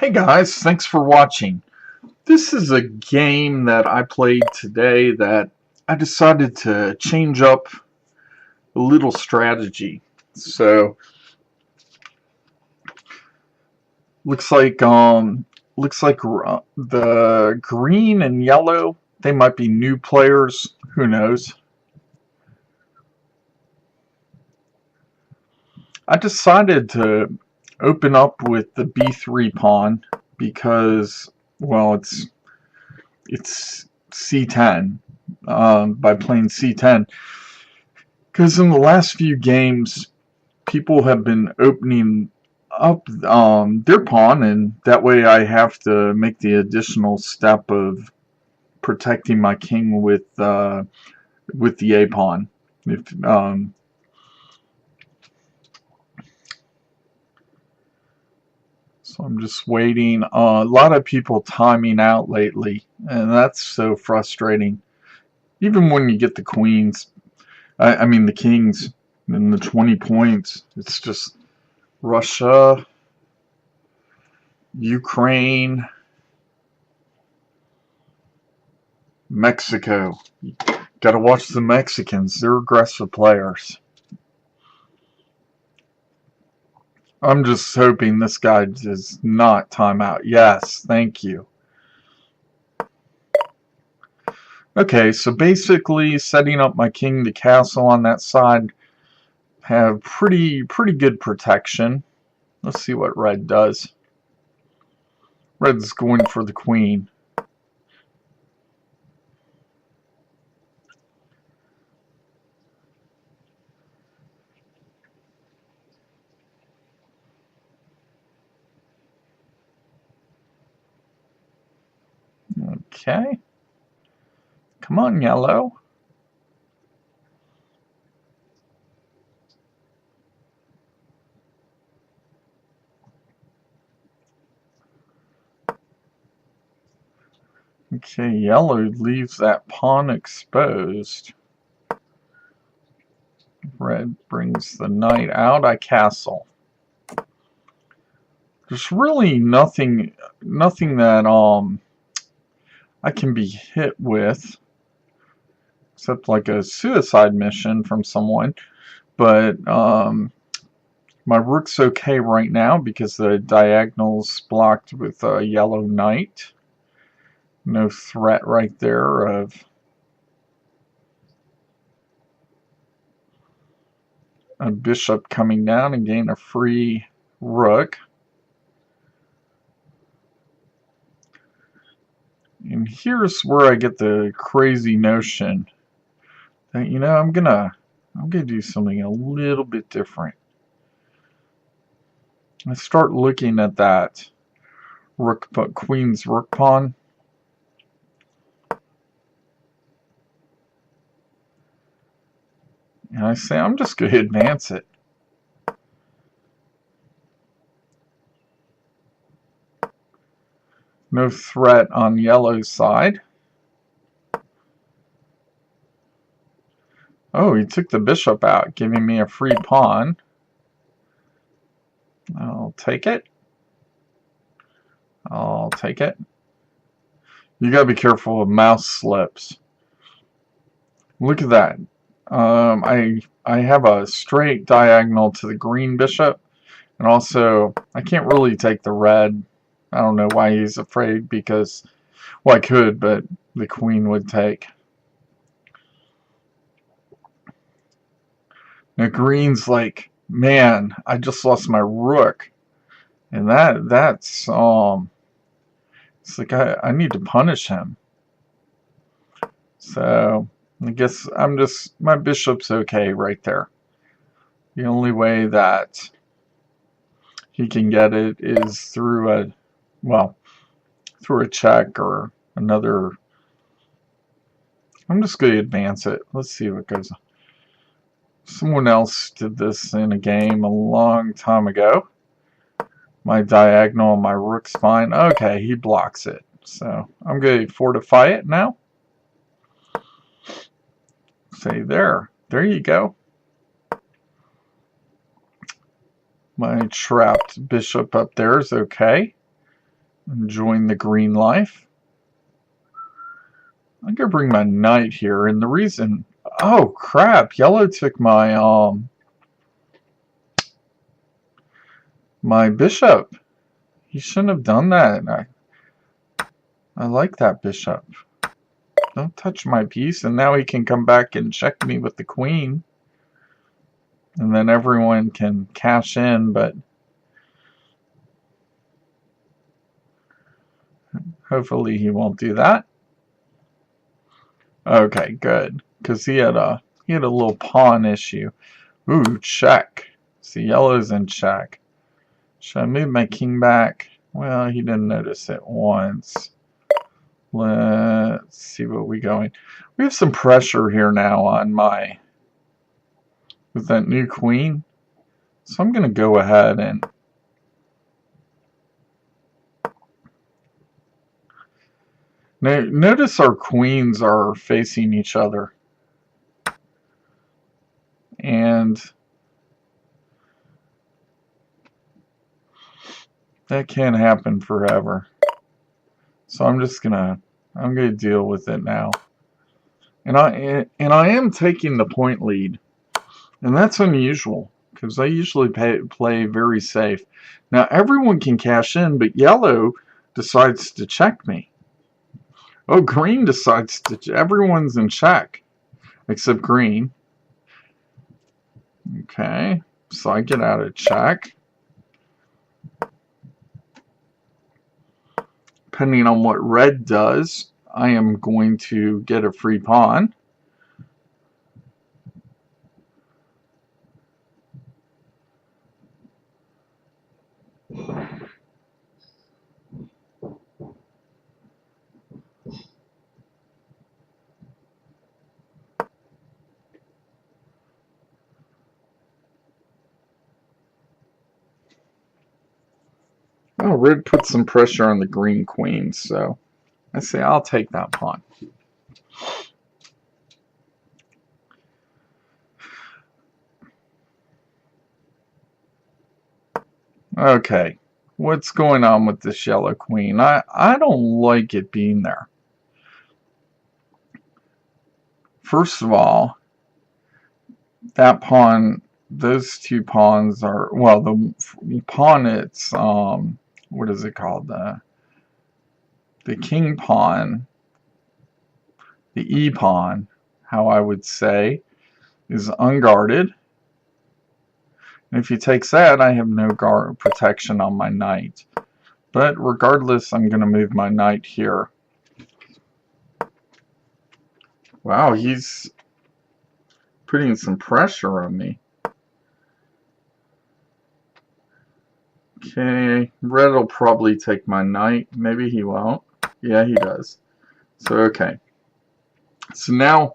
Hey guys, thanks for watching. This is a game that I played today that I decided to change up a little strategy. So looks like the green and yellow, they might be new players, who knows. I decided to open up with the b3 pawn because, well, it's c10, by playing c10. Because in the last few games, people have been opening up their pawn, and that way I have to make the additional step of protecting my king with the a pawn. If So I'm just waiting. A lot of people timing out lately, and that's so frustrating. Even when you get the queens, I mean the kings, and the 20 points, it's just Russia, Ukraine, Mexico. Gotta watch the Mexicans. They're aggressive players. I'm just hoping this guy does not time out. Yes, thank you. Okay, so basically setting up my king to castle on that side. Have pretty good protection. Let's see what red does. Red's going for the queen. Okay. Come on, yellow. Okay, yellow leaves that pawn exposed. Red brings the knight out. I castle. There's really nothing that I can be hit with, except like a suicide mission from someone. But my rook's okay right now because the diagonal's blocked with a yellow knight. No threat right there of a bishop coming down and getting a free rook. And here's where I get the crazy notion that, you know, I'm gonna do something a little bit different. I start looking at that rook, queen's rook pawn. And I say, I'm just going to advance it. No threat on yellow's side. Oh, he took the bishop out, giving me a free pawn. I'll take it. I'll take it. You gotta be careful of mouse slips. Look at that. I have a straight diagonal to the green bishop, and also I can't really take the red. I don't know why he's afraid, because, well, I could, but the queen would take. Now green's like, man, I just lost my rook, and that's it's like I need to punish him. So I guess my bishop's okay right there. The only way that he can get it is through a check or another. I'm just going to advance it. Let's see what goes on. Someone else did this in a game a long time ago. My diagonal on my rook's fine. Okay, he blocks it. So I'm going to fortify it now. Say there. There you go. My trapped bishop up there is okay. enjoying the green life. I'm gonna bring my knight here, and the reason... Oh, crap! Yellow took my, my bishop. He shouldn't have done that. I like that bishop. Don't touch my piece, and now he can come back and check me with the queen. And then everyone can cash in, but... hopefully he won't do that. Okay, good. Because he had a little pawn issue. Ooh, check. See, yellow's in check. Should I move my king back? Well, he didn't notice it once. Let's see what we going. We have some pressure here now on my... with that new queen. So I'm going to go ahead and... now, notice our queens are facing each other. And... that can't happen forever. So I'm gonna deal with it now. And I am taking the point lead. And that's unusual, because I usually play very safe. Now everyone can cash in, but yellow decides to check me. Oh, green decides to... everyone's in check. Except green. Okay, so I get out of check. Depending on what red does, I am going to get a free pawn. Oh, red put some pressure on the green queen, so I say I'll take that pawn. Okay, what's going on with this yellow queen? I don't like it being there. First of all, that pawn, those two pawns are... well, the pawn, it's... what is it called? The king pawn, the E pawn, how I would say, is unguarded. And if he takes that, I have no guard protection on my knight. But regardless, I'm going to move my knight here. Wow, he's putting some pressure on me. Okay, red will probably take my knight. Maybe he won't. Yeah, he does. So, okay. So now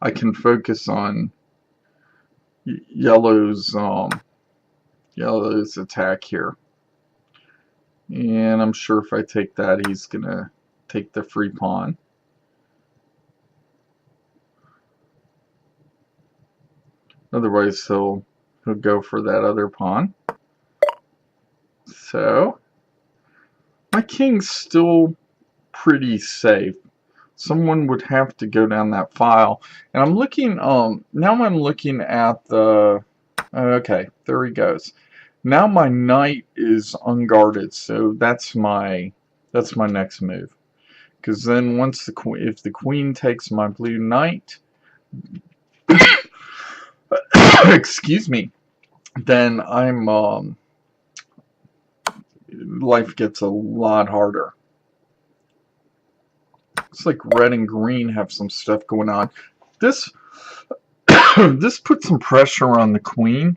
I can focus on yellow's attack here. And I'm sure if I take that, he's going to take the free pawn. Otherwise, he'll go for that other pawn. So, my king's still pretty safe. Someone would have to go down that file. And I'm looking, now I'm looking at the... okay, there he goes. Now my knight is unguarded, so that's my next move. Because then once if the queen takes my blue knight, excuse me, then I'm life gets a lot harder. Looks like red and green have some stuff going on. This this puts some pressure on the queen.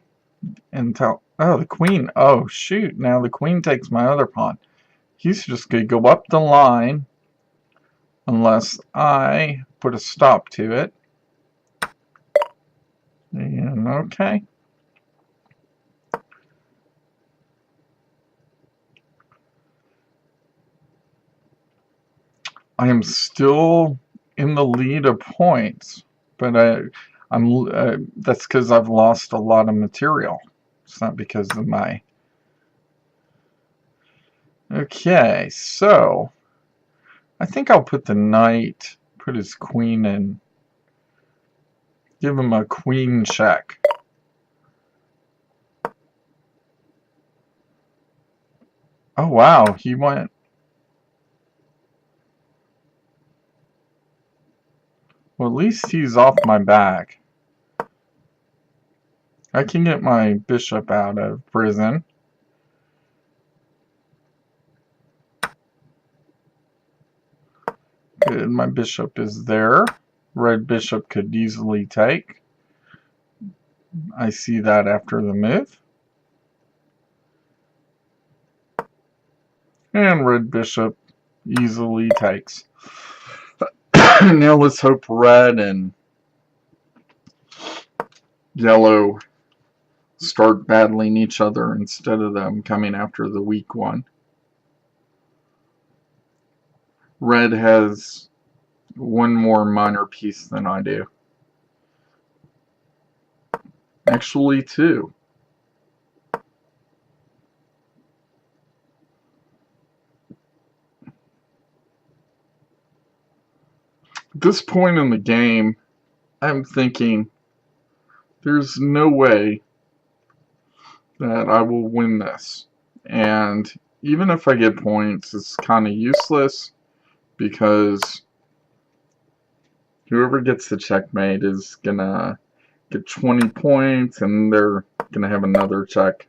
Oh, the queen. Oh, shoot. Now the queen takes my other pawn. He's just going to go up the line unless I put a stop to it. And okay. I am still in the lead of points, but that's because I've lost a lot of material. It's not because of my... Okay, so I think I'll put the knight, put his queen in, give him a queen check. Oh wow, he went. Well, at least he's off my back. I can get my bishop out of prison. Good, my bishop is there. Red bishop could easily take. I see that after the move. And red bishop easily takes. Now let's hope red and yellow start battling each other instead of them coming after the weak one. Red has one more minor piece than I do. Actually, two. At this point in the game, I'm thinking there's no way that I will win this. And even if I get points, it's kind of useless because whoever gets the checkmate is gonna get 20 points and they're gonna have another check.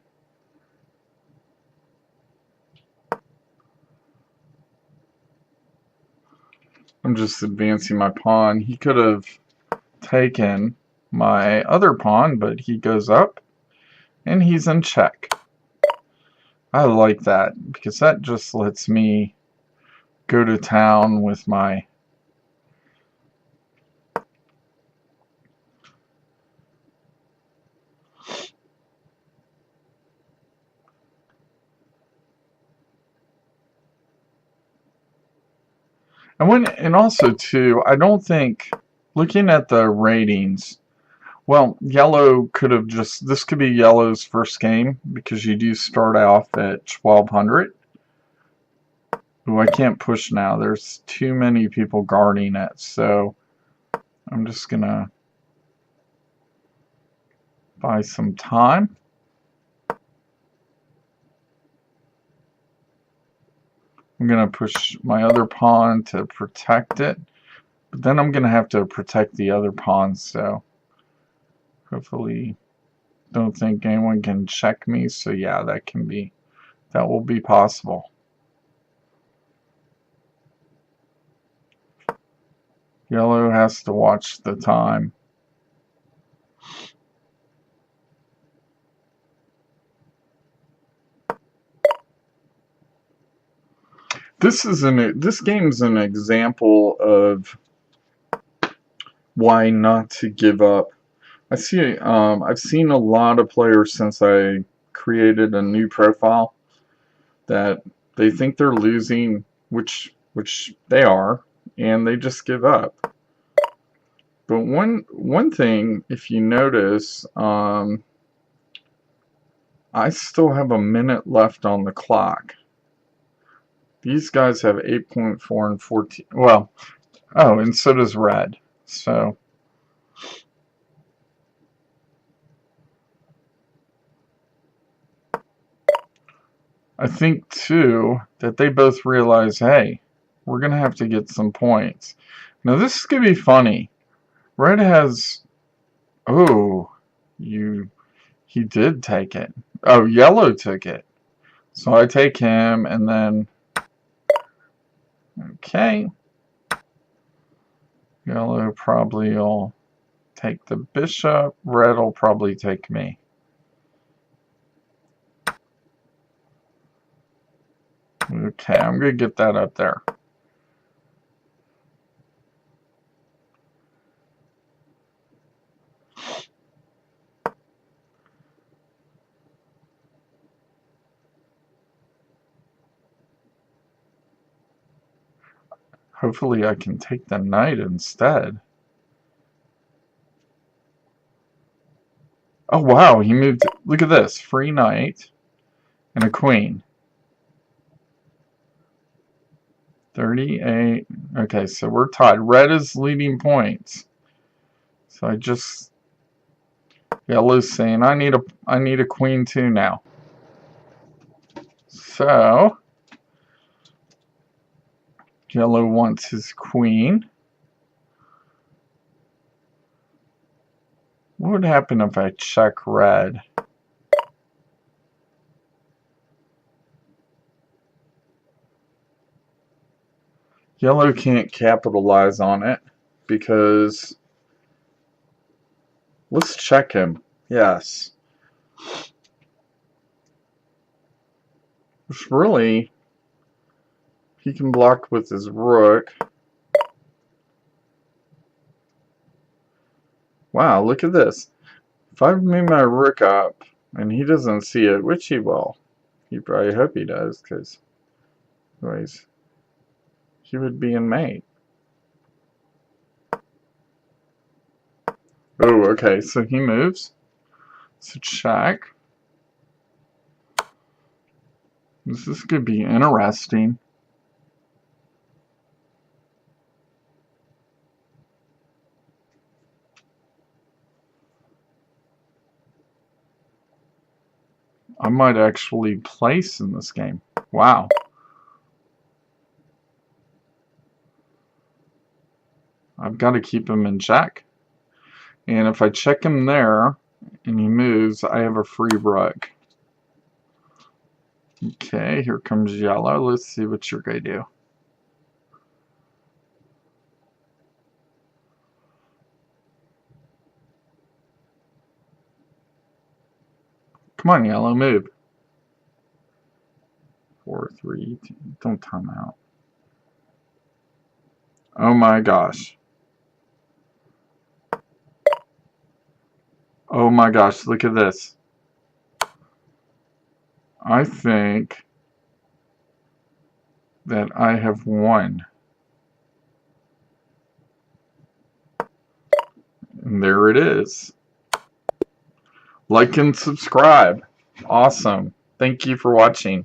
I'm just advancing my pawn. He could have taken my other pawn, but he goes up and he's in check. I like that because that just lets me go to town with my and also too, I don't think, looking at the ratings, well, yellow could have just, this could be yellow's first game because you do start off at 1200. Ooh, I can't push now. There's too many people guarding it, so I'm just gonna buy some time. I'm gonna push my other pawn to protect it, but then I'm gonna have to protect the other pawns, so hopefully don't think anyone can check me, so yeah, that will be possible. Yellow has to watch the time. This game's an example of why not to give up. I've seen a lot of players since I created a new profile that they think they're losing, which they are, and they just give up. But one thing, if you notice, I still have a minute left on the clock. These guys have 8.4 and 14. Well, oh, and so does red. So I think too that they both realize, hey, we're gonna have to get some points. Now this is gonna be funny. Red has, oh, he did take it. Oh, yellow took it. So I take him and then, okay. Yellow probably will take the bishop. Red will probably take me. Okay, I'm going to get that up there. Hopefully I can take the knight instead. Oh wow, he moved. Look at this. Free knight and a queen. 38. Okay, so we're tied. Red is leading points. So yellow's saying I need a queen too now. So yellow wants his queen. What would happen if I check red? Yellow can't capitalize on it because let's check him. Yes. Which really, he can block with his rook. Wow, look at this. If I move my rook up and he doesn't see it, which he will, you probably hope he does, because anyways, he would be in mate. Oh, okay, so he moves. So check. This could be interesting. I might actually place in this game. Wow. I've got to keep him in check. And if I check him there and he moves, I have a free rook. Okay, here comes yellow. Let's see what you're going to do. Come on, yellow, move. 4, 3, 2, don't time out. Oh my gosh. Oh my gosh, look at this. I think that I have won. And there it is. Like and subscribe. Awesome. Thank you for watching.